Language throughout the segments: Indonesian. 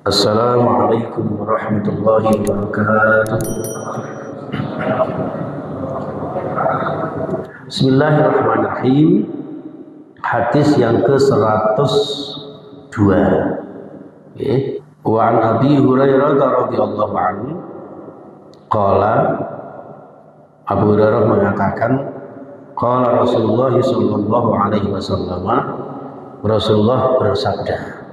Assalamualaikum warahmatullahi wabarakatuh. Bismillahirrahmanirrahim. Hadis yang ke-102. Wa an Abi Hurairah radhiyallahu anhu qala, Abu Hurairah mengatakan, qala Rasulullah sallallahu alaihi wasallam, Rasulullah bersabda.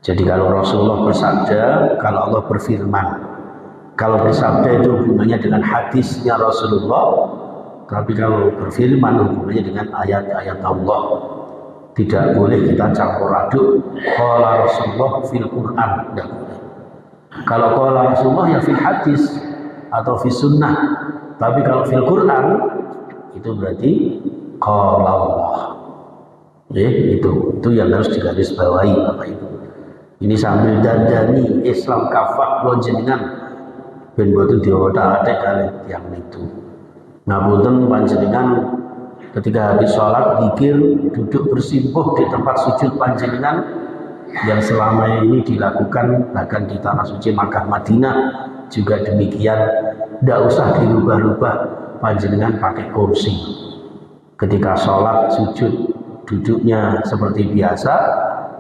Jadi kalau Rasulullah bersabda, kalau Allah berfirman. Kalau bersabda itu hubungannya dengan hadisnya Rasulullah, tapi kalau berfirman hubungannya dengan ayat-ayat Allah. Tidak boleh kita campur aduk qala Rasulullah fil Quran, tidak boleh. Kalau qala Rasulullah ya fil hadis atau fil sunnah. Tapi kalau fil Quran itu berarti qala Allah. Itu yang harus digarisbawahi Bapak Ibu. Ini sambil dandani Islam kafah lo jenengan ben boten diotak-atik kali yang itu. Ngapunten panjenengan ketika habis sholat zikir duduk bersimpuh di tempat sujud panjenengan yang selama ini dilakukan bahkan di tanah suci Makkah Madinah juga demikian. Tidak usah dirubah-rubah, panjenengan pakai kursi. Ketika sholat sujud duduknya seperti biasa,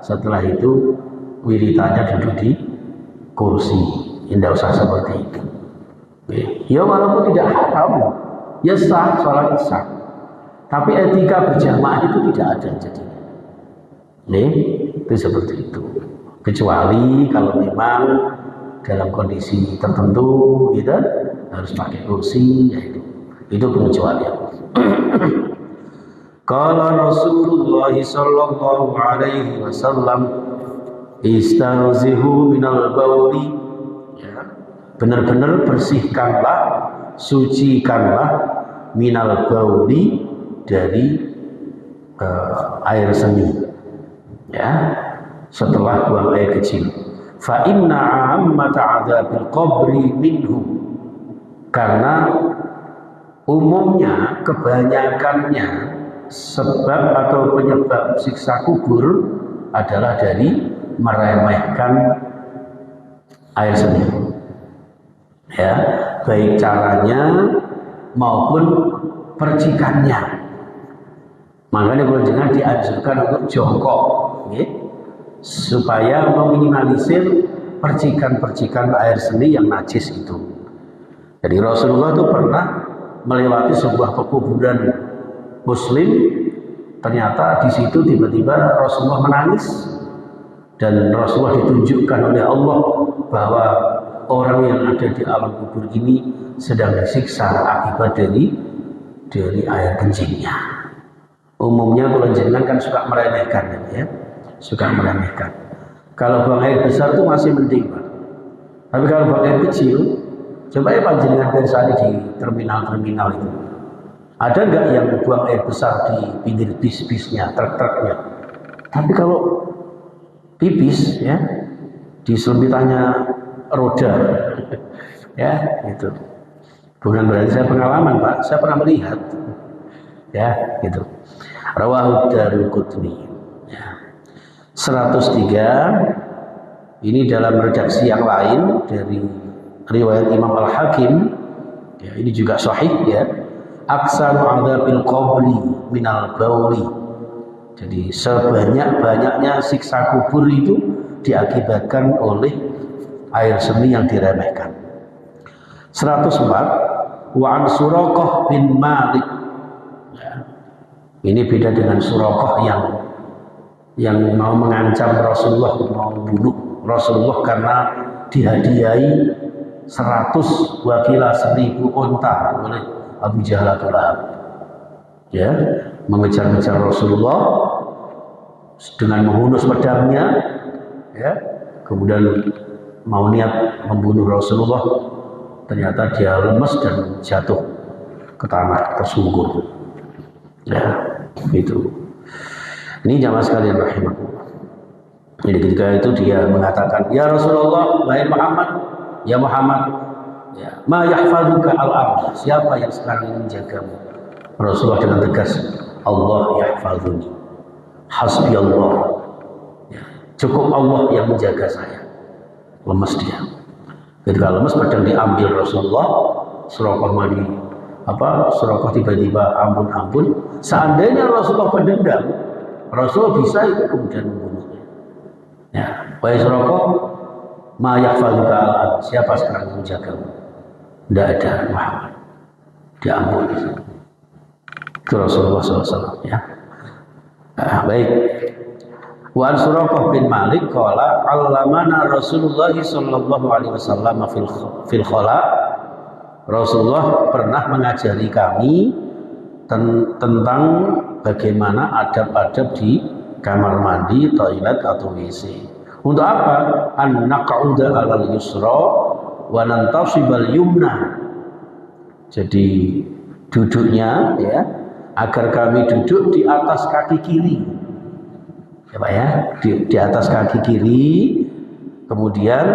setelah itu wiritannya duduk di kursi. Tidak usah seperti itu. Ya walaupun tidak haram, ya sah, sholat sah. Tapi etika berjamaah itu tidak ada jadinya. Itu seperti itu. Kecuali kalau memang dalam kondisi tertentu, kita harus pakai kursi, yaitu itu pengecualian. Kalau Rasulullah sallallahu alaihi wasallam istauzihu minal bauli, ya, benar-benar bersihkanlah, sucikanlah minal bauli dari air seni, ya, setelah buang air kecil. Fa inna ammata adzabil qabri minhu, karena umumnya kebanyakannya sebab atau penyebab siksa kubur adalah dari meremehkan air seni, ya, baik caranya maupun percikannya. Makanya jangan dianjurkan untuk jongkok, ya, supaya meminimalisir percikan-percikan air seni yang najis itu. Jadi Rasulullah itu pernah melewati sebuah pekuburan Muslim, ternyata di situ tiba-tiba Rasulullah menangis. Dan Rasulullah ditunjukkan oleh Allah bahwa orang yang ada di alam kubur ini sedang disiksa akibat dari air kencingnya. Umumnya kalau jenengan kan suka meremehkan, ya, suka meremehkan. Kalau buang air besar itu masih mending, Pak. Tapi kalau buang air kecil, coba ya Pak jenengan pensani di terminal-terminal itu. Ada nggak yang buang air besar di pinggir bis-bisnya, truk-truknya? Tapi kalau pipis, ya, di selempitannya roda, ya, itu bukan berarti saya pengalaman Pak, saya pernah melihat, ya, gitu. Rawahu Daruqutni, ya. 103 ini dalam redaksi yang lain dari riwayat Imam Al-Hakim, ya, ini juga sahih, ya. Aksaru adzabil qabri minal bauli. Jadi sebanyak-banyaknya siksa kubur itu diakibatkan oleh air seni yang diremehkan. 104 wa an Suraqah bin Malik, ya. Ini beda dengan Suraqah yang mau mengancam Rasulullah, mau bunuh Rasulullah karena dihadiahi 100 wakilah 1000 unta oleh Abu Jahal, ya, mengejar-ngejar Rasulullah dengan menghunus pedangnya, ya, kemudian mau niat membunuh Rasulullah, ternyata dia lemes dan jatuh ke tanah tersungkur, ya, itu. Ini jamaah sekalian rahimahullah. Jadi ketika itu dia mengatakan, ya Rasulullah, wahai Muhammad, ya Muhammad, ya, ma yahfaduka al-ard, siapa yang sekarang ini menjagamu? Rasulullah dengan tegas, Allah yahfaduni, hasbi Allah, ya, Cukup Allah yang menjaga saya. Lemes dia. Ketika lemes pedang diambil Rasulullah, Suraqah mandi Suraqah tiba-tiba ampun. Seandainya Rasulullah berdendam, Rasul bisa itu kemudian membunuhnya. Ya, wahai Suraqah, ma yahfazuka al-an, siapa sekarang yang menjagamu? Tidak ada Muhammad. Diampuni. Itu Rasulullah SAW. Ya. Baik. Wa an Suraqah bin Malik qala allamana Rasulullah sallallahu alaihi wasallam fil khala. Rasulullah pernah mengajari kami tentang bagaimana adab-adab di kamar mandi, toilet atau WC. Untuk apa? An naq'uda 'alal yusra wa nantasibal yumna. Jadi duduknya ya, agar kami duduk di atas kaki kiri. Ya Pak ya, di atas kaki kiri, kemudian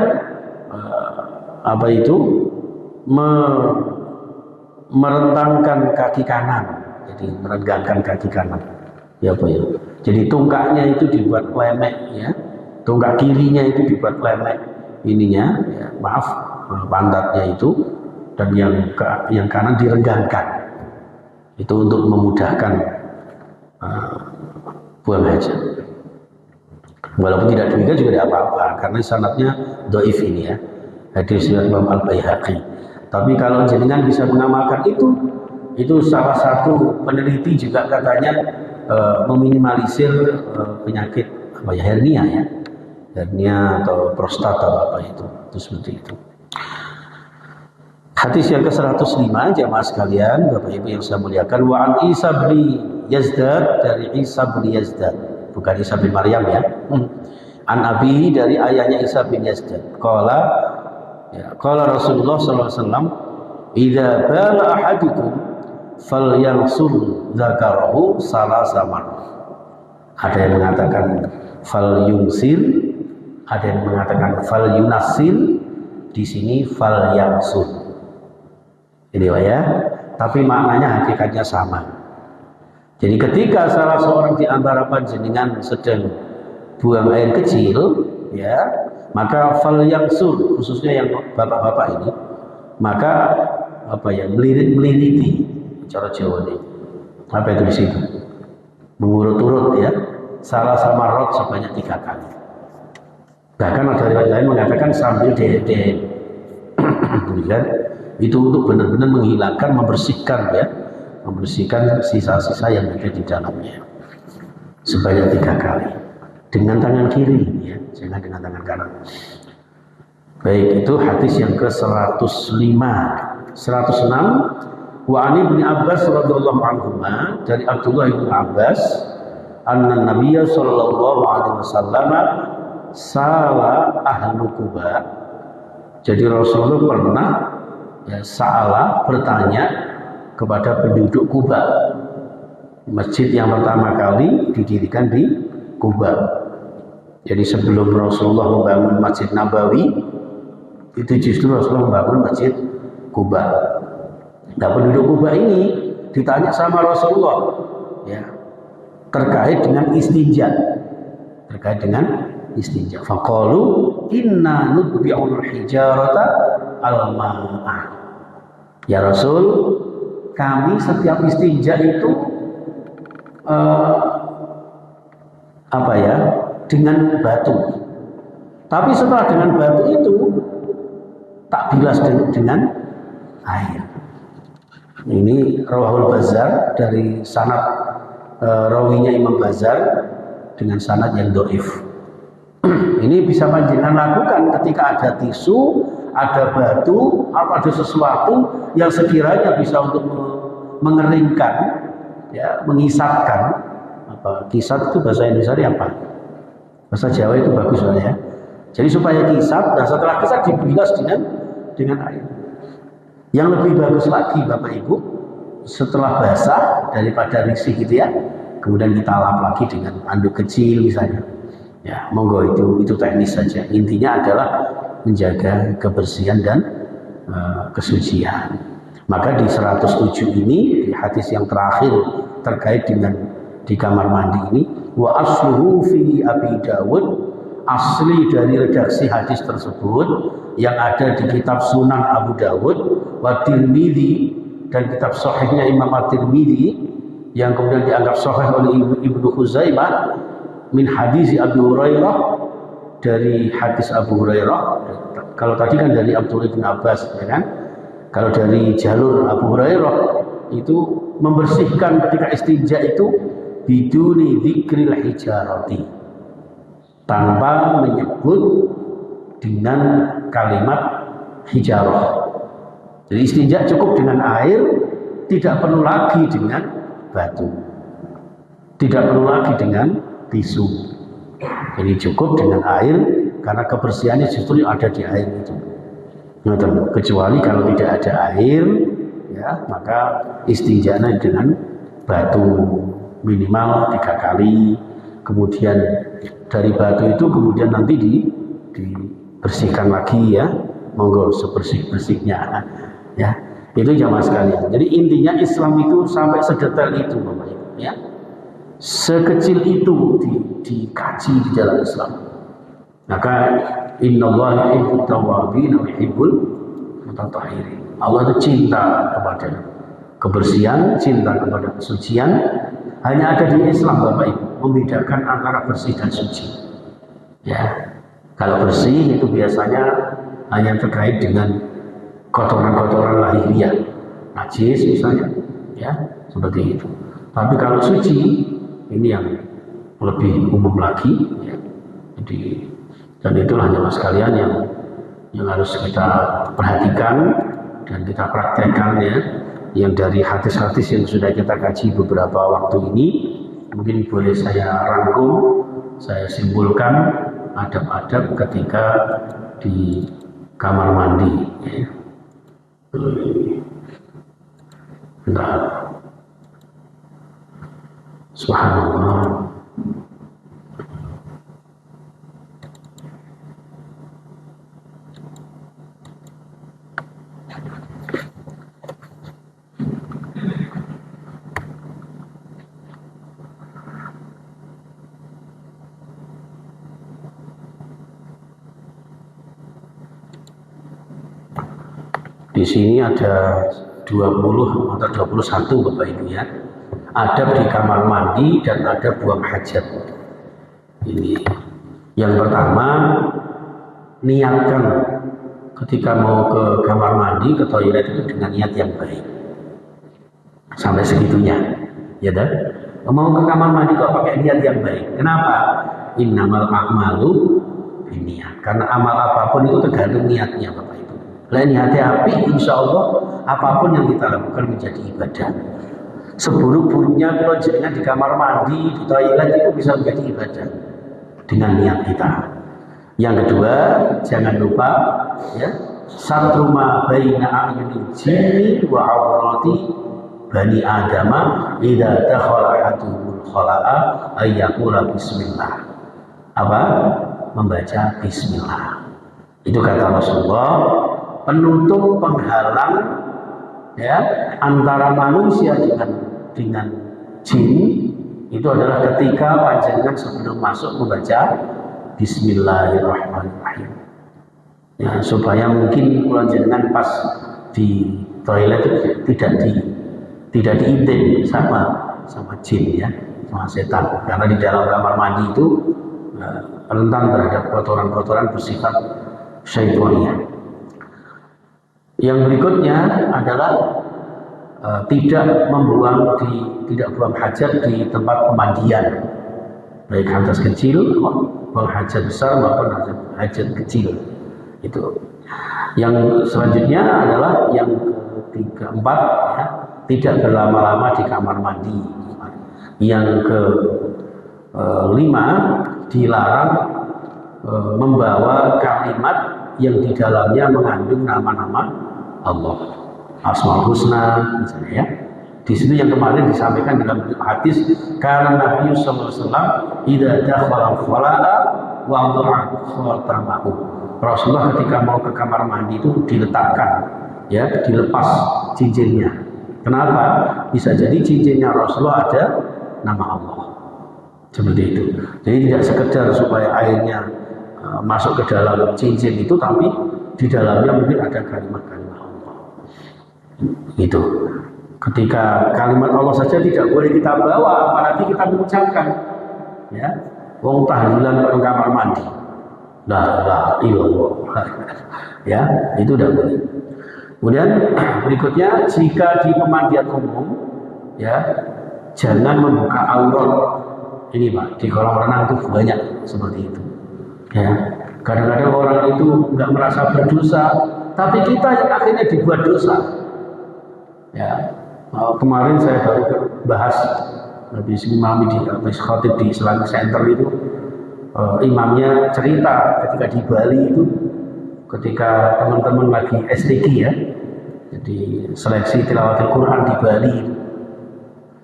merentangkan kaki kanan, jadi merenggangkan kaki kanan. Ya Pak ya. Jadi tungkaknya itu dibuat lemek ya, tungkak kirinya itu dibuat lemek ininya, ya, maaf pantatnya itu, dan yang kanan direnggangkan. Itu untuk memudahkan buang hajat. Walaupun tidak demikian juga tidak apa-apa, karena sanadnya dhaif ini ya, hadis riwayat Imam Al-Baihaqi. Tapi kalau jenengan bisa mengamalkan itu salah satu peneliti juga katanya meminimalisir penyakit hernia ya, hernia atau prostata itu seperti itu. Hadis yang ke-105 jamaah sekalian, Bapak Ibu yang saya muliakan, wa an Isa bin Yazdad, dari Isa bin Yazdad, bukan Isa bin Maryam ya. An Abi, dari ayahnya Isa bin Yazdad. Qala Rasulullah sallallahu alaihi wasallam, "Idza bala ahadukum falyansul dzakarahu salasa marrah." Ada yang mengatakan falyunsil, ada yang mengatakan falyunasil, di sini falyansul. Ini ya, tapi maknanya hakikatnya sama. Jadi ketika salah seorang di antara panjenengan sedang buang air kecil, ya, maka fal yangsul, khususnya yang bapak-bapak ini, maka meliriti cara Jawa ini. Apa itu di situ? Mengurut-urut ya, salah sama rot sebanyak 3 kali. Bahkan ada riwayat lain mengatakan sambil dede. Itu untuk benar-benar menghilangkan, membersihkan sisa-sisa yang ada di dalamnya sebanyak 3 kali dengan tangan kiri ya, jangan dengan tangan kanan. Baik, itu hadis yang ke-105. 106, wa ani bin Abbas radhiyallahu anhuma, dari Abdullah bin Abbas, anna Nabiyya sallallahu alaihi wasallam sala ahlu Quba. Jadi Rasulullah pernah salah bertanya kepada penduduk Kuba. Masjid yang pertama kali didirikan di Kuba. Jadi sebelum Rasulullah membangun Masjid Nabawi, itu justru Rasulullah membangun Masjid Kuba. Nah, penduduk Kuba ini ditanya sama Rasulullah ya, terkait dengan istinja. Faqalu inna nutbi'ul hijarata al-ma'ah. Ya Rasul, kami setiap istinja itu dengan batu. Tapi setelah dengan batu itu tak bilas dengan air. Ini Rawahul Bazzar, dari sanad rawinya Imam Bazzar dengan sanad yang dhaif. Ini bisa panjenengan lakukan ketika ada tisu, ada batu, atau ada sesuatu yang sekiranya bisa untuk mengeringkan, ya, mengisapkan. Kisat itu bahasa Indonesia apa? Bahasa Jawa itu bagus ya. Jadi supaya kisat, dan setelah kisat dibilas dengan air. Yang lebih bagus lagi Bapak Ibu, setelah basah daripada risih gitu ya, kemudian kita lap lagi dengan anduk kecil misalnya. Ya, monggo, itu teknis saja. Intinya adalah menjaga kebersihan dan kesucian. Maka di 107 ini, di hadis yang terakhir terkait dengan di kamar mandi ini, wa asluhu fi Abi Dawud, asli dari redaksi hadis tersebut yang ada di kitab Sunan Abu Dawud wa Tirmidzi dan kitab sahihnya Imam At-Tirmidzi yang kemudian dianggap sahih oleh Ibnu Khuzaimah min hadis Abu Hurairah, dari hadis Abu Hurairah. Kalau tadi kan dari Abdullah bin Abbas, ya kan? Kalau dari jalur Abu Hurairah itu membersihkan ketika istinja itu biduni dzikril hijarati, tanpa menyebut dengan kalimat hijarah. Jadi istinja cukup dengan air, tidak perlu lagi dengan batu, tidak perlu lagi dengan tisu. Jadi cukup dengan air, karena kebersihannya justru ada di air itu. Kecuali kalau tidak ada air, ya maka istinjanya dengan batu minimal 3 kali. Kemudian dari batu itu kemudian nanti dibersihkan lagi, ya, monggo sebersih-bersihnya, ya. Itu jamaah sekalian. Jadi intinya Islam itu sampai sedetail itu, Bapak Ibu, ya. Sekecil itu dikaji di dalam Islam. Maka innallaha yuhibbut tawwabin wa yuhibbul mutatahhirin. Allah itu cinta kepada kebersihan, cinta kepada kesucian. Hanya ada di Islam, Bapak Ibu, membedakan antara bersih dan suci. Ya, kalau bersih itu biasanya hanya terkait dengan kotoran-kotoran lahiriah, najis misalnya, ya, seperti itu. Tapi kalau suci ini yang lebih umum lagi, ya. Jadi, dan itulah jemaah sekalian yang harus kita perhatikan dan kita praktekkan, ya, yang dari hadis-hadis yang sudah kita kaji beberapa waktu ini. Mungkin boleh saya rangkum, saya simpulkan adab-adab ketika di kamar mandi, ya. Bentar. Subhanallah. Di sini ada 20 atau 21, Bapak Ibu, ya. Adab di kamar mandi dan adab buang hajat. Ini yang pertama, niatkan ketika mau ke kamar mandi, ke toilet itu dengan niat yang baik. Sampai segitunya, ya dah. Mau ke kamar mandi kok pakai niat yang baik. Kenapa? Innamal a'malu binniyat. Karena amal apapun itu tergantung niatnya, Bapak Ibu. Lain niatnya api, insya Allah apapun yang kita lakukan menjadi ibadah. Seburuk-buruknya kalau jenengan di kamar mandi, di toilet itu bisa menjadi ibadah dengan niat kita. Yang kedua, jangan lupa, ya, satru ma baina a'yunil jinni wa awrati bani adama idza dakhala ahaduhumul khala'a ayyaqula bismillah. Apa? Membaca bismillah. Itu kata Rasulullah, penutup penghalang, ya, antara manusia dengan jin itu adalah ketika panjenengan sebelum masuk membaca Bismillahirrahmanirrahim, ya, supaya mungkin panjenengan pas di toilet tidak diintip sama jin, ya, sama setan, karena di dalam kamar mandi itu rentan terhadap kotoran-kotoran bersifat syaitaniyah. Yang berikutnya adalah tidak buang hajat di tempat pemandian, baik hajat kecil, buang hajat besar maupun hajat kecil. Itu. Yang selanjutnya adalah yang keempat, ya, tidak berlama-lama di kamar mandi. Yang kelima, dilarang membawa kalimat yang di dalamnya mengandung nama-nama Allah, Asmaul Husna misalnya, ya. Di situ yang kemarin disampaikan dalam hadis, karena Nabi sallallahu alaihi wasallam idza dakhala khala'a wa wada'a khatamahu. Rasulullah ketika mau ke kamar mandi itu diletakkan, ya, dilepas cincinnya. Kenapa? Bisa jadi cincinnya Rasulullah ada nama Allah. Seperti itu. Jadi tidak sekedar supaya airnya masuk ke dalam cincin itu, tapi di dalamnya mungkin ada kalimat-kalimat Allah. Itu. Ketika kalimat Allah saja tidak boleh kita bawa, apalagi kita mengucapkan. Ya, wong tahlilan di kamar mandi. La ilallah. Ya, itu tidak boleh. Kemudian berikutnya, jika di pemandian umum, ya, jangan membuka aurat. Ini Pak, di kolam renang itu banyak seperti itu. Ya, kadang-kadang orang itu nggak merasa berdosa, tapi kita yang akhirnya dibuat dosa. Ya, kemarin saya baru bahas habis imam di habis khotib di Islamic Center itu, imamnya cerita ketika di Bali itu, ketika teman-teman lagi STQ ya, jadi seleksi tilawatil Quran di Bali.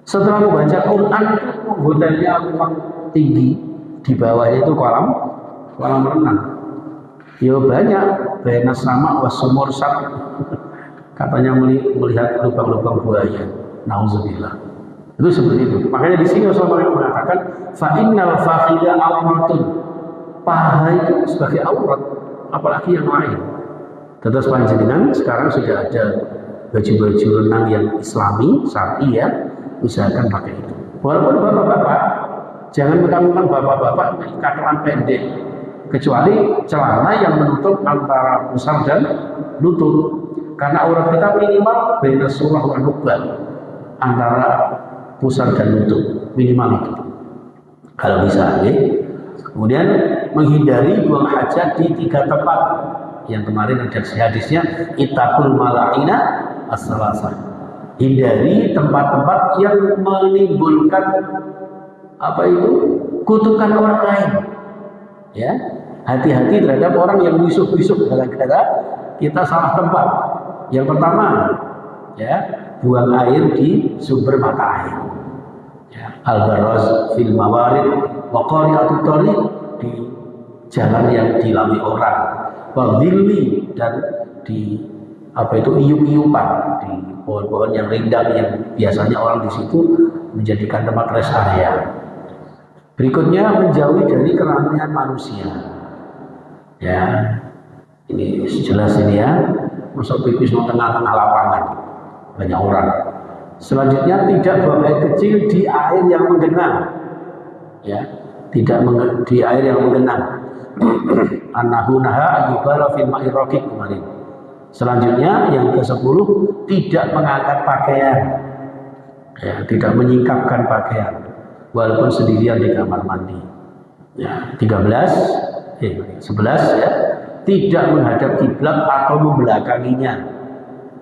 Setelah membaca Quran itu hotelnya memang tinggi, di bawahnya itu kolam renang. Ya banyak, benas sama wasumur sak, katanya melihat lubang-lubang buaya. Nauzubillah. Itu seperti itu. Makanya di sini Rasulullah mengatakan, fa innal fakhidha auratun. Paha itu sebagai aurat, apalagi yang lain. Terus panjenengan sekarang sudah ada baju-baju renang yang Islami, syar'i ya, usahakan pakai itu. Walaupun bapak-bapak, jangan mentang-mentang bapak-bapak katoan pendek, kecuali celana yang menutup antara pusar dan lutut. Karena aurat kita minimal baina surah wa rukbah, antara pusar dan lutut, minimal itu. Kalau bisa, ya. Kemudian menghindari buang hajat di 3 tempat. Yang kemarin ada hadisnya, ittaqul mala'ina as-salasah. Hindari tempat-tempat yang menimbulkan kutukan orang lain. Ya, hati-hati terhadap orang yang wisuh-wisuh gara-gara kita salah tempat. Yang pertama, ya, buang air di sumber mata air. Ya, al-baraz fil mawarid wa qari'atut thariq, di jalan yang dilalui orang. Wa dhilli, dan di iup-iupan, di pohon-pohon yang rindang yang biasanya orang di situ menjadikan tempat rest area. Berikutnya, menjauhi dari keramaian manusia. Ya, ini jelas ini ya, masuk pipis di tengah-tengah lapangan, banyak orang. Selanjutnya, tidak buang air kecil di air yang menggenang. Ya, tidak di air yang menggenang. Annahu naha ayyubala fil ma'i raqiq kemarin. Selanjutnya yang ke-10, tidak mengangkat pakaian. Ya, tidak menyingkapkan pakaian walaupun sendirian di kamar mandi. Ya, 11 ya, tidak menghadap kiblat atau membelakanginya.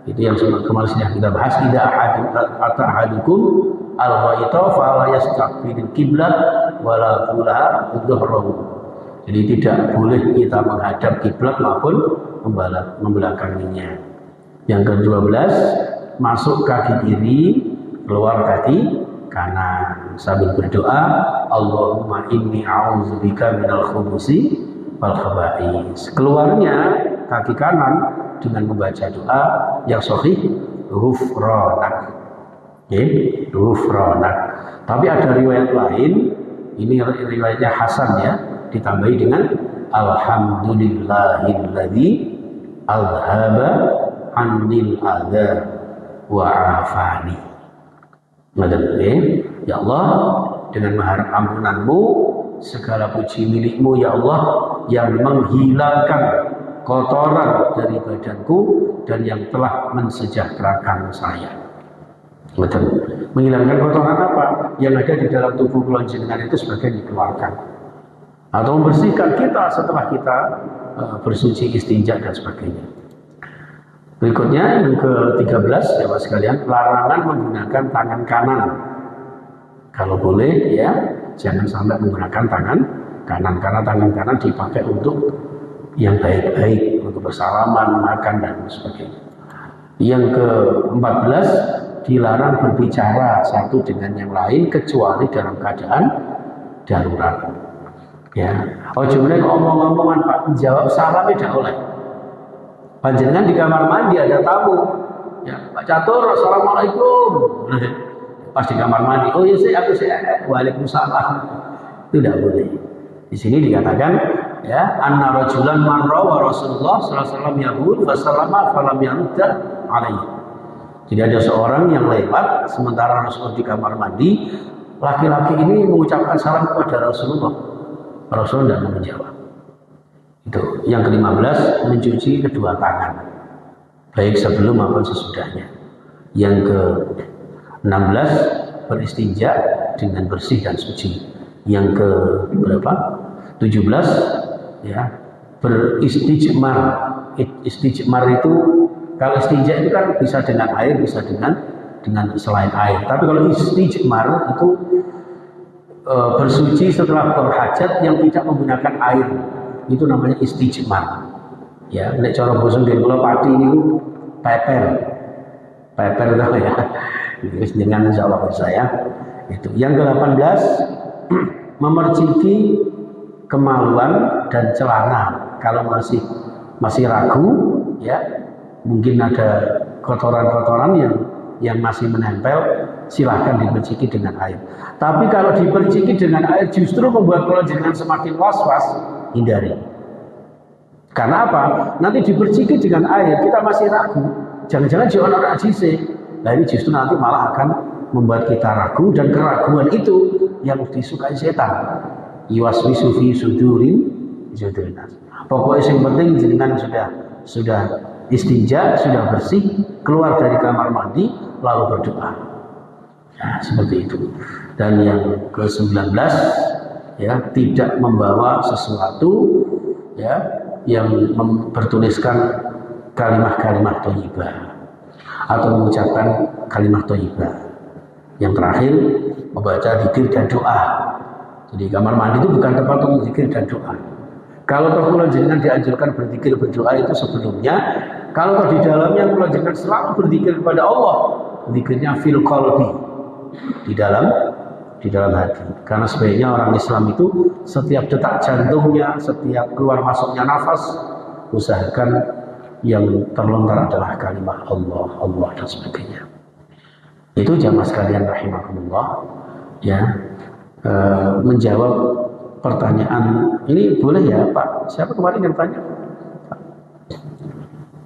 Itu yang kemarin sudah kita bahas. Tidak ahadukum al-ghaita fala yastaqbilul kiblat wala qula dhuhrahu. Jadi tidak boleh kita menghadap kiblat maupun membelakanginya. Yang ke-12, masuk kaki kiri, keluar kaki kanan sambil berdoa, Allahumma inni a'udzubika minal khubusi wal khaba'is. Keluarnya kaki kanan dengan membaca doa yang sahih, ghufranak. Ghufranak. Tapi ada riwayat lain, ini riwayatnya Hasan ya, ditambahi dengan alhamdulillahilladzi azhaba annil adza wa afani. Ya Allah, dengan mengharap ampunanmu, segala puji milikmu ya Allah, yang menghilangkan kotoran dari badanku dan yang telah mensejahterakan saya. Betul. Menghilangkan kotoran apa? Yang ada di dalam tubuh kula jenengan itu sebagian dikeluarkan. Atau membersihkan kita setelah kita bersuci, istinja dan sebagainya. Berikutnya yang ke-13 ya Pak sekalian, larangan menggunakan tangan kanan. Kalau boleh ya, jangan sampai menggunakan tangan kanan, karena tangan kanan dipakai untuk yang baik-baik, untuk bersalaman, makan dan sebagainya. Yang ke-14, dilarang berbicara satu dengan yang lain kecuali dalam keadaan darurat. Ya, jumlah ngomong-ngomongan Pak, menjawab salam tidak oleh. Panjenengan di kamar mandi ada tamu, ya Pak Catur, assalamualaikum. Pas di kamar mandi, aku waalaikumsalam. Itu tidak boleh. Di sini dikatakan ya, anna rajulan marra wa Rasulullah sallallahu alaihi wasallam yaqul fa sallama falam yarudda alaihi. Jadi ada seorang yang lewat sementara Rasul di kamar mandi, laki-laki ini mengucapkan salam kepada Rasulullah. Rasul tidak menjawab. Itu. Yang ke-15 mencuci kedua tangan, baik sebelum maupun sesudahnya. Yang ke-16 beristinja dengan bersih dan suci. Yang ke berapa? 17 ya, beristijmar. Istijmar itu kalau istinja itu kan bisa dengan air, bisa dengan selain air. Tapi kalau istijmar itu bersuci setelah berhajat yang tidak menggunakan air, itu namanya istijmar. Ya, nek cara basa nggih kula pati niku peper tahu ya. Dengan jawab saya itu. Yang ke-18 memerciki kemaluan dan celana. Kalau masih ragu ya, mungkin ada kotoran-kotoran yang masih menempel, silahkan diperciki dengan air. Tapi kalau diperciki dengan air justru membuat jenengan semakin was-was, hindari. Karena apa? Nanti diperciki dengan air kita masih ragu, jangan-jangan jangan orang ajise. Nah ini justru nanti malah akan membuat kita ragu, dan keraguan itu yang disukai setan. Yuwaswisu fi sudurin nas. Pokoknya yang penting jenengan sudah istinja, sudah bersih, keluar dari kamar mandi lalu berdoa. Nah, seperti itu. Dan yang ke-19 ya, tidak membawa sesuatu ya yang bertuliskan kalimat-kalimat thayyibah atau mengucapkan kalimat thayyibah. Yang terakhir membaca zikir dan doa. Jadi kamar mandi itu bukan tempat untuk zikir dan doa. Kalau toh kula jenengan dianjurkan berzikir berdoa itu sebelumnya, kalau toh di dalamnya kula jenengan selalu berzikir kepada Allah, zikirnya fil qalbi, di dalam hati. Karena sebaiknya orang Islam itu setiap detak jantungnya, setiap keluar masuknya nafas, usahakan yang terlontar adalah kalimat Allah, Allah dan sebagainya. Itu jamaah sekalian rahimakumullah ya. Menjawab pertanyaan ini boleh ya Pak? Siapa kemarin yang tanya?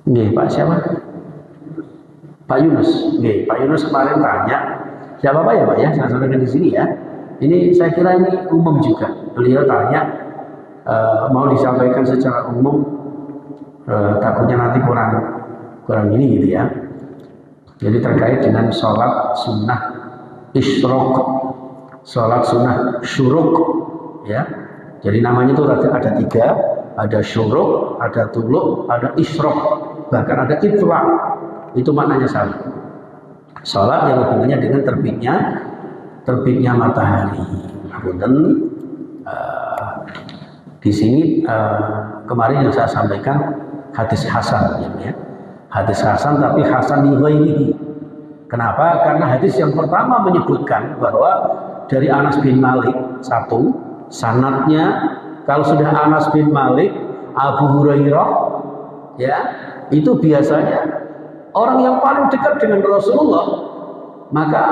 Nggih, Pak siapa? Pak Yunus. Nggih, Pak Yunus kemarin tanya. Siapa Pak ya Pak ya? Saya sampaikan di sini ya. Ini saya kira ini umum juga. Beliau tanya mau disampaikan secara umum, takutnya nanti kurang ini gitu ya. Jadi terkait dengan sholat sunnah isyraq, sholat sunnah syuruk ya. Jadi namanya itu ada 3, ada syuruk, ada tuluk, ada isyraq, bahkan ada itlaq. Itu maknanya sama. Sholat yang hubungannya dengan terbitnya matahari. Kemudian di sini kemarin yang saya sampaikan hadis hasan ya. Hadis hasan, tapi hasan li ghairihi. Kenapa? Karena hadis yang pertama menyebutkan bahwa dari Anas bin Malik satu, sanadnya kalau sudah Anas bin Malik, Abu Hurairah ya, itu biasanya orang yang paling dekat dengan Rasulullah, maka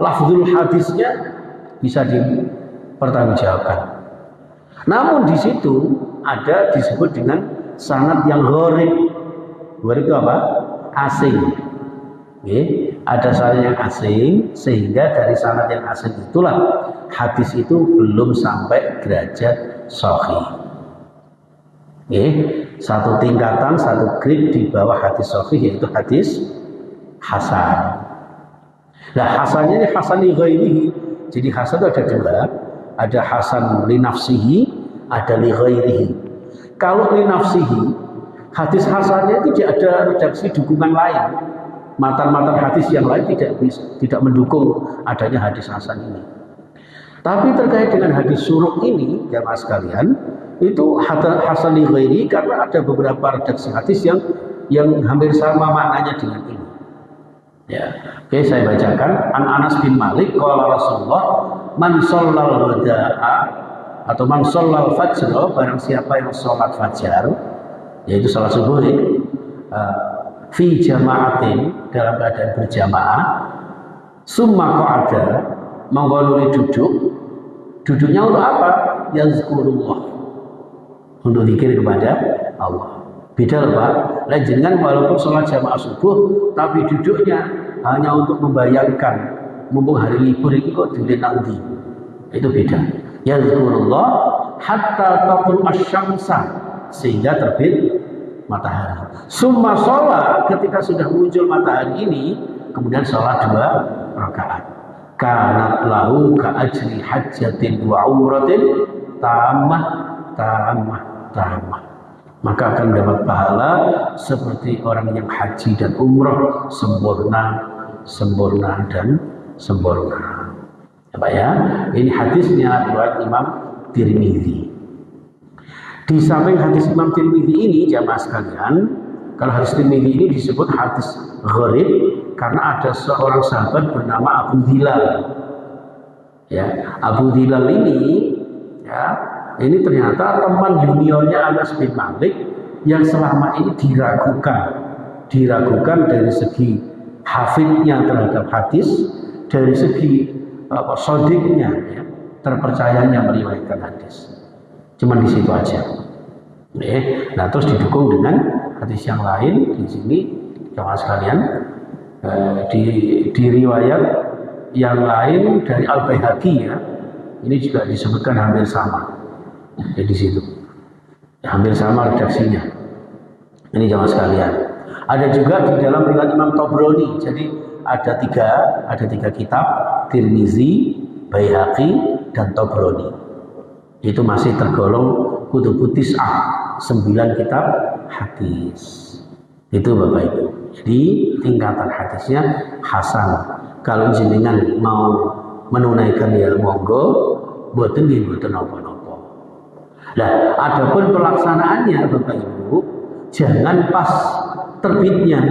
lafzul hadisnya bisa dipertanggungjawabkan. Namun di situ ada disebut dengan sanad yang gharib. Gharib itu apa? Asing. Oke. Ada sanad yang asing, sehingga dari sanad yang asing itulah hadis itu belum sampai derajat sahih. Oke. Satu tingkatan, satu grade di bawah hadis sahih, yaitu hadis hasan. Nah, hasannya ini hasan li ghairihi. Jadi hasan itu ada 2, ada hasan li nafsihi, ada li ghairihi. Kalau li nafsihi, hadis hasannya itu tidak ada redaksi dukungan lain. Matan-matan hadis yang lain tidak mendukung adanya hadis hasan ini. Tapi terkait dengan hadis syuruk ini, jamaah sekalian, itu hasan li ghairi karena ada beberapa redaksi hadis yang hampir sama maknanya dengan ini. Ya, oke, saya bacakan. An Anas bin Malik qala Rasulullah man shallal ghada'a atau man shallal fajr, barang siapa yang sholat fajar, yaitu salat subuh fi jama'atin, dalam keadaan berjamaah, summa qa'ada, mengko duduknya untuk apa? Yazkurullah. untuk zikir kepada Allah. Beda loh Pak. Lah jenengan walaupun sholat jamaah subuh tapi duduknya hanya untuk membayangkan mumpung hari libur itu kok dulu nanti. Itu beda. Yazkurullah hatta taqul asy-syamsa sehingga terbit matahari. Summa sholat ketika sudah muncul matahari ini kemudian sholat 2 rakaat. Kanat lahu ka ajri hajjatin wa umratin tamah. Maka akan mendapat pahala seperti orang yang haji dan umrah sempurna dan sempurna. Ya Pak ya, ini hadisnya riwayat Imam Tirmidzi. Di samping hadis Imam Tirmidzi ini jamaah sekalian, kalau hadis Tirmidzi ini disebut hadis gharib karena ada seorang sahabat bernama Abu Dhilal. Ya, Abu Dhilal ini ya, ini ternyata teman juniornya Anas bin Malik yang selama ini diragukan dari segi hafidnya terhadap hadis, dari segi sodiknya, ya, terpercayanya meriwayatkan hadis. Cuman di situ aja. Nah terus didukung dengan hadis yang lain di sini, jemaah sekalian, di riwayat yang lain dari Al-Baihaqi ya, ini juga disebutkan hampir sama. Ya, di situ hampir sama redaksinya. Ini jamaah sekalian. Ada juga di dalam riwayat Imam Tabrani. Jadi ada tiga kitab, Tirmizi, Baihaqi, dan Tabrani. Itu masih tergolong kutubut tis'ah, 9 kitab hadis. Itu Bapak Ibu. Jadi tingkatan hadisnya hasan. Kalau jenengan mau menunaikan ya monggo, mboten apa-apa. Nah, adapun pelaksanaannya Bapak Ibu, jangan pas terbitnya.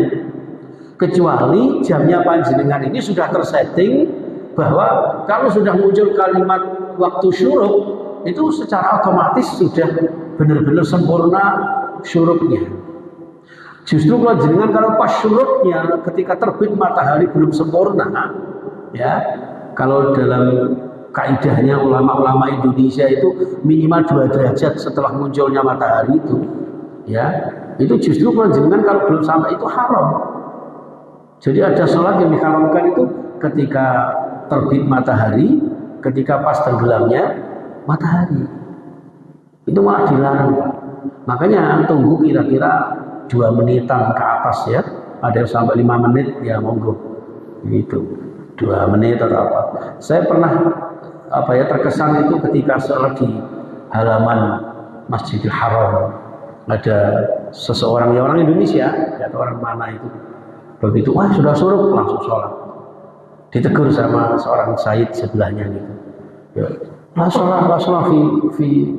Kecuali jamnya panjenengan ini sudah tersetting bahwa kalau sudah muncul kalimat waktu syuruk itu secara otomatis sudah benar-benar sempurna syuruknya. Justru kalau jenengan kalau pas syuruknya ketika terbit matahari belum sempurna, ya kalau dalam kaidahnya ulama-ulama Indonesia itu minimal 2 derajat setelah munculnya matahari itu, ya itu justru jenengan kalau belum sampai itu haram. Jadi ada sholat yang diharamkan itu ketika terbit matahari, ketika pas tenggelamnya matahari, itu malah dilarang. Makanya tunggu kira-kira 2 menitan ke atas ya, ada yang sampai 5 menit ya monggo, gitu 2 menit atau apa. Saya pernah terkesan itu ketika sholat di halaman Masjidil Haram, ada seseorang ya orang Indonesia, atau orang mana itu, begitu wah sudah suruk langsung sholat, ditegur sama seorang said sebelahnya gitu, ya, la sholat fi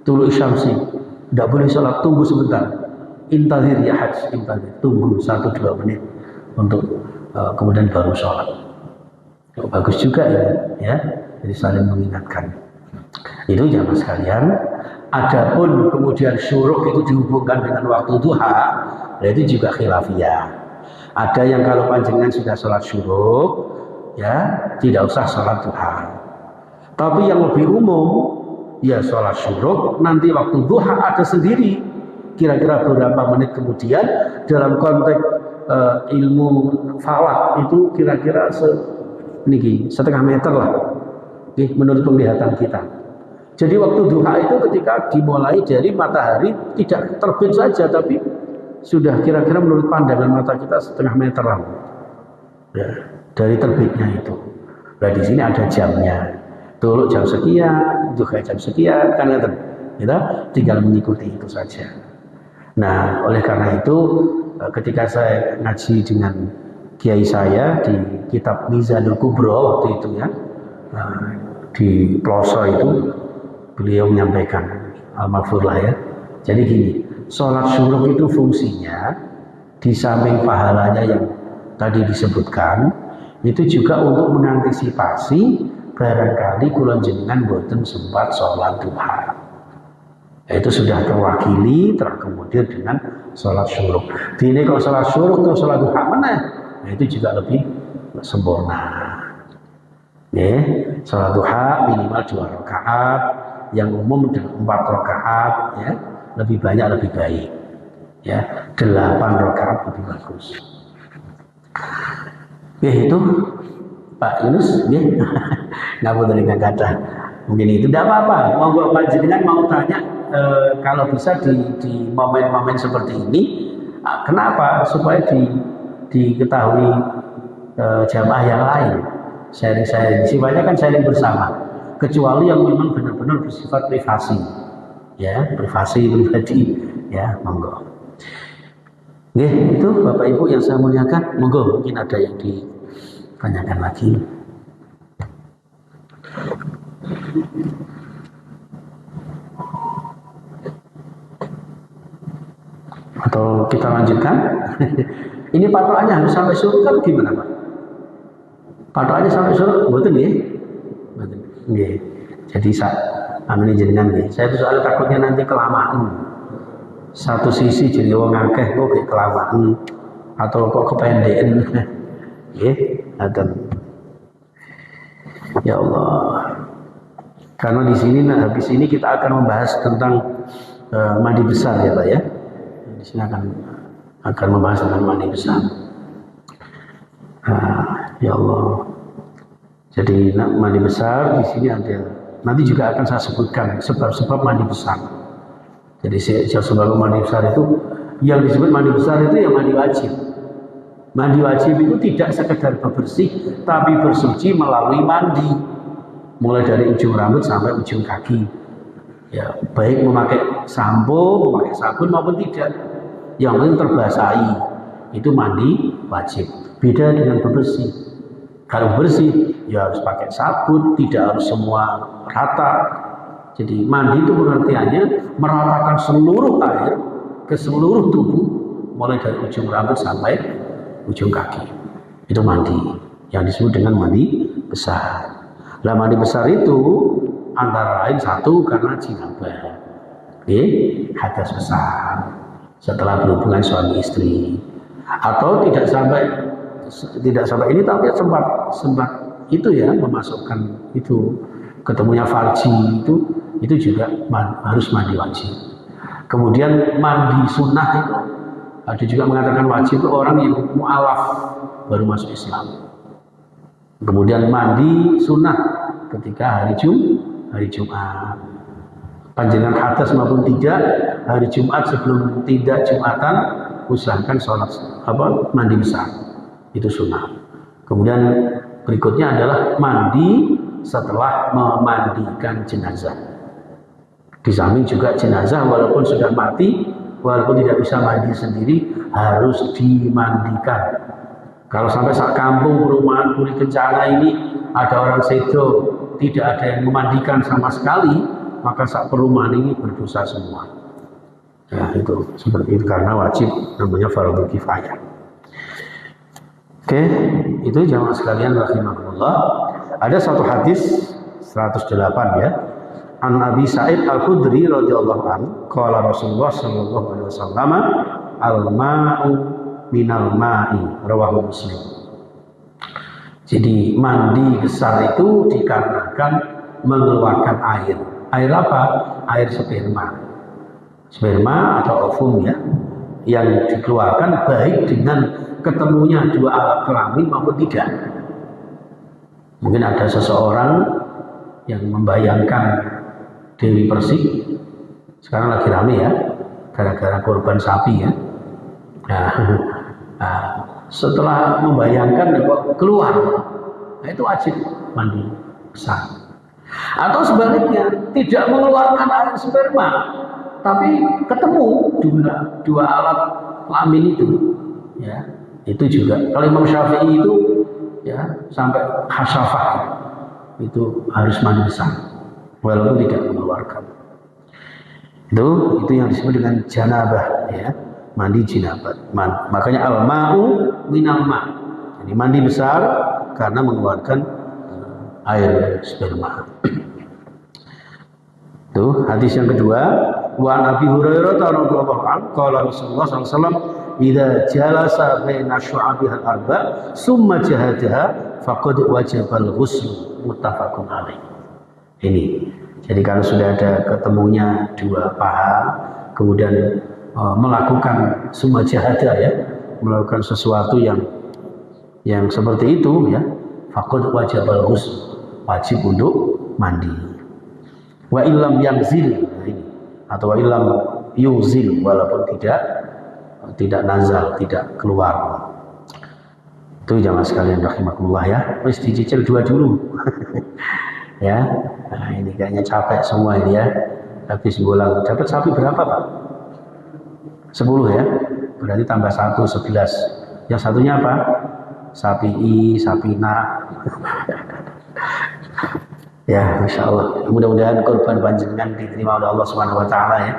tulu syamsi, tidak boleh sholat, tunggu sebentar, intazir ya hajj, intazir, tunggu 1-2 menit untuk kemudian baru sholat. Bagus juga ya. Jadi saling mengingatkan. Itu jamaah sekalian. Adapun kemudian syuruk itu dihubungkan dengan waktu duha, itu juga khilafiyah. Ada yang kalau panjenengan sudah sholat syuruk, ya tidak usah sholat duha. Tapi yang lebih umum, ya sholat syuruk, nanti waktu duha ada sendiri. Kira-kira beberapa menit kemudian dalam konteks ilmu falak itu kira-kira setengah meter lah. Menurut penglihatan kita. Jadi waktu duha itu ketika dimulai dari matahari tidak terbit saja, tapi sudah kira-kira menurut pandangan mata kita setengah meteran ya, dari terbitnya itu. Nah di sini ada jamnya. Tulu jam sekian, duha jam sekian, kan kita tinggal mengikuti itu saja. Nah oleh karena itu ketika saya ngaji dengan kiai saya di kitab Mizanul Kubro waktu itu ya, di Ploso itu beliau menyampaikan al-maghfurlah ya. Jadi gini, sholat syuruk itu fungsinya di samping pahalanya yang tadi disebutkan, itu juga untuk mengantisipasi barangkali kula jenengan boten sempat sholat duha. Itu sudah terwakili terkemudian dengan sholat syuruk. Dini kalau sholat syuruk atau sholat duha mana? Nah, itu juga lebih sempurna. Ya, sholat duha minimal 2 rakaat, yang umum 4 rakaat ya, lebih banyak lebih baik. Ya, 8 rakaat lebih bagus. Ya itu Pak Yunus, ya. Ngapunten ingkang kathah. Mungkin itu tidak apa-apa. Monggo panjenengan mau tanya kalau bisa di momen-momen seperti ini, kenapa supaya diketahui jamaah yang lain. Sharing-sharing, sifatnya kan sharing bersama. Kecuali yang memang benar-benar bersifat privasi, ya, privasi pribadi, ya, monggo. Oke, itu Bapak Ibu yang saya muliakan, monggo mungkin ada yang ditanyakan lagi. Atau kita lanjutkan? Ini patokannya harus sampai surga gimana Pak? Patokannya sampai surga, betul ya? Betul. Ya. Jadi amin jenengan ya. Saya tuh soalnya takutnya nanti kelamaan. Satu sisi jadi wong akeh kok kayak kelamaan atau kok kependekan. Ya, dan ya Allah. Karena di sini habis ini kita akan membahas tentang mandi besar ya Pak ya. Di sini akan membahas tentang mandi besar. Ya Allah. Jadi mandi besar di sini ada. Nanti juga akan saya sebutkan sebab-sebab mandi besar. Jadi sebab mandi besar itu yang disebut mandi besar itu yang mandi wajib. Mandi wajib itu tidak sekedar bebersih, tapi bersuci melalui mandi, mulai dari ujung rambut sampai ujung kaki. Ya, baik memakai sampo, memakai sabun maupun tidak. Yang penting terbasahi, itu mandi wajib. Beda dengan bebersih. Kalau bersih, ya harus pakai sabun, tidak harus semua rata. Jadi mandi itu pengertiannya meratakan seluruh air ke seluruh tubuh, mulai dari ujung rambut sampai ujung kaki. Itu mandi, yang disebut dengan mandi besar. Nah, mandi besar itu antara lain satu karena jinabah, hadas besar setelah berhubungan suami istri, atau tidak sampai ini tapi sempat itu ya memasukkan itu ketemunya farji itu juga harus mandi wajib. Kemudian mandi sunnah itu ada juga mengatakan wajib itu orang yang mu'alaf baru masuk Islam. Kemudian mandi sunnah ketika hari Jumat. Panjenengan hadas maupun tidak, hari Jumat sebelum tidak Jumatan usahakan sholat mandi besar. Itu sunnah. Kemudian berikutnya adalah mandi setelah memandikan jenazah. Di samping juga jenazah walaupun sudah mati, walaupun tidak bisa mandi sendiri, harus dimandikan. Kalau sampai saat kampung perumahan Puri Kencana ini ada orang sedo, tidak ada yang memandikan sama sekali, maka saat perumahan ini berdosa semua. Ya itu seperti itu karena wajib namanya fardhu kifayah. Oke, itu jamaah sekalian rahimakumullah. Ada satu hadis 108 ya. An Abi Sa'id Al-Khudri radhiyallahu anhu, qala Rasulullah sallallahu alaihi wasallam, al-ma'u minal ma'i, rawahu Muslim. Jadi mandi besar itu dikarenakan mengeluarkan air. Air apa? Air sperma. Sperma atau ovum ya, yang dikeluarkan baik dengan ketemunya dua alat kelamin maupun tidak. Mungkin ada seseorang yang membayangkan Dewi Persik sekarang lagi rame ya, gara-gara korban sapi ya. Setelah membayangkan kok keluar, nah itu wajib mandi besar. Atau sebaliknya tidak mengeluarkan air sperma, tapi ketemu dua alat kelamin itu, ya itu juga. Kalau Imam Syafi'i itu ya sampai hasyafah itu harus mandi besar, walaupun tidak mengeluarkan. Itu yang disebut dengan janabah ya. Mandi jinabat. Makanya al-ma'u minal ma'. Jadi mandi besar karena mengeluarkan air sperma. Itu hadis yang kedua, wa Nabi Hurairah radhiyallahu anhu qala Rasulullah sallallahu alaihi wasallam, "Idza jalasa baina syu'abiha al-arba' summa jahadaha faqad wajaba al-ghusl." Muttafaqun alaih. Ini Jadi kalau sudah ada ketemunya dua paha, kemudian melakukan summa jahadah ya, melakukan sesuatu yang seperti itu ya, faqad wajibal ghusl, wajib untuk mandi. Wa illam yanzil, atau wa illam yuzil, walaupun tidak nazal, tidak keluar. Itu jamaah sekalian rahimakumullah ya. Wis dicicil dua dulu. Ya. Nah, ini kayaknya capek semua ini ya. Habis bolang. Dapat sapi berapa, Pak? 10 ya. Berarti tambah 1 11. Yang satunya apa? Sapi I, sapi Na. Ya, Masya Allah. Mudah-mudahan korban panjenengan diterima oleh Allah Subhanahu wa taala ya.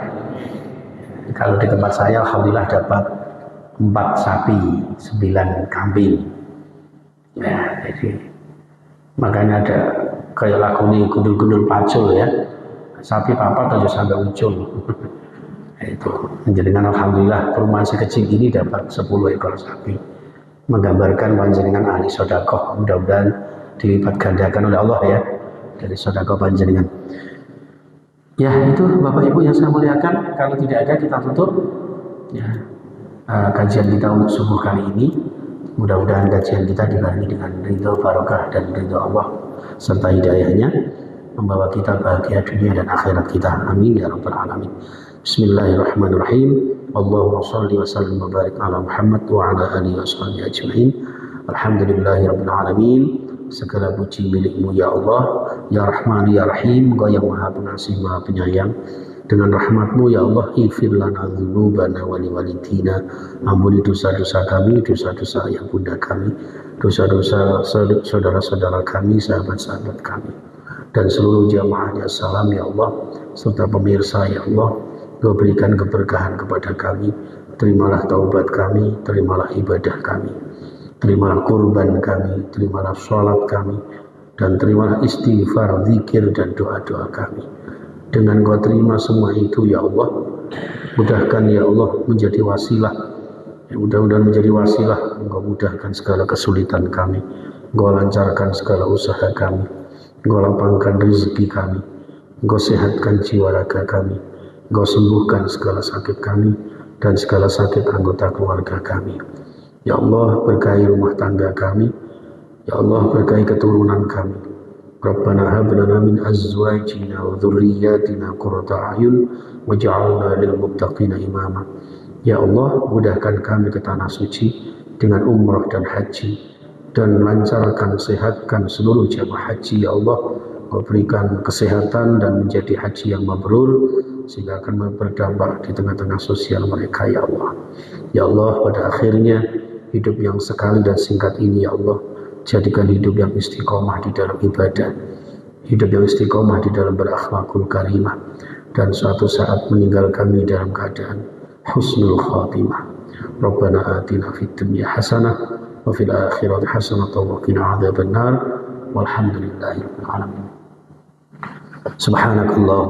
Kalau di tempat saya alhamdulillah dapat 4 sapi, 9 kambing. Ya, jadi makanya ada kayak lagu ini gundul-gundul pacul ya, sapi papat aja sampai ucul. Itu menjadikan alhamdulillah perumahan sekecil ini dapat 10 ekor sapi, menggambarkan panjenengan ahli sedekah. Mudah-mudahan dilipat gandakan oleh Allah ya dari sedekah panjenengan. Ya itu Bapak Ibu yang saya muliakan, kalau tidak ada kita tutup ya kajian kita untuk subuh kali ini. Mudah-mudahan kajian kita dibarengi dengan ridho, barokah dan ridho Allah serta hidayahnya, membawa kita bahagia dunia dan akhirat kita. Amin ya rabbal alamin. Bismillahirrahmanirrahim. Allahumma shalli wa sallim wa barik ala Muhammad wa ala alihi wa sahbihi ajma'in. Alhamdulillahirabbil alamin. Segala puji milikmu ya Allah, ya Rahman ya Rahim, Engkau yang Maha Pengasih Maha Penyayang. Dengan rahmatmu ya Allah, ighfir lana dzunubana wa liwalidina, ampuni dosa-dosa kami, dosa-dosa ayah bunda kami, dosa-dosa saudara-saudara kami, sahabat-sahabat kami, dan seluruh jamaahnya salam ya Allah, serta pemirsa ya Allah. Engkau berikan keberkahan kepada kami, terimalah taubat kami, terimalah ibadah kami, terimalah kurban kami, terimalah sholat kami, dan terimalah istighfar, zikir, dan doa-doa kami. Dengan Kau terima semua itu ya Allah, mudahkan ya Allah menjadi wasilah, ya, mudah-mudahan menjadi wasilah. Engkau mudahkan segala kesulitan kami, Engkau lancarkan segala usaha kami, Engkau lapangkan rezeki kami, Engkau sehatkan jiwa raga kami, Engkau sembuhkan segala sakit kami dan segala sakit anggota keluarga kami. Ya Allah, berkahi rumah tangga kami, ya Allah berkahi keturunan kami. Rabbana hab lana min azwajina wa dhurriyyatina qurrata a'yun waj'alna lil muttaqina imama. Ya Allah, mudahkan kami ke tanah suci dengan umrah dan haji, dan lancarkan, sehatkan seluruh jamaah haji ya Allah. Kau berikan kesehatan dan menjadi haji yang mabrur, sehingga akan berdampak di tengah-tengah sosial mereka ya Allah. Ya Allah, pada akhirnya hidup yang sekali dan singkat ini ya Allah, jadikan hidup yang istiqomah di dalam ibadah, hidup yang istiqomah di dalam berakhlakul karimah, dan suatu saat meninggal kami dalam keadaan husnul khatimah. Rabbana atina fid dunya hasanah wa fil akhirati hasanah wa qina adzabannar. Walhamdulillahirabbil alamin. Subhanakallah.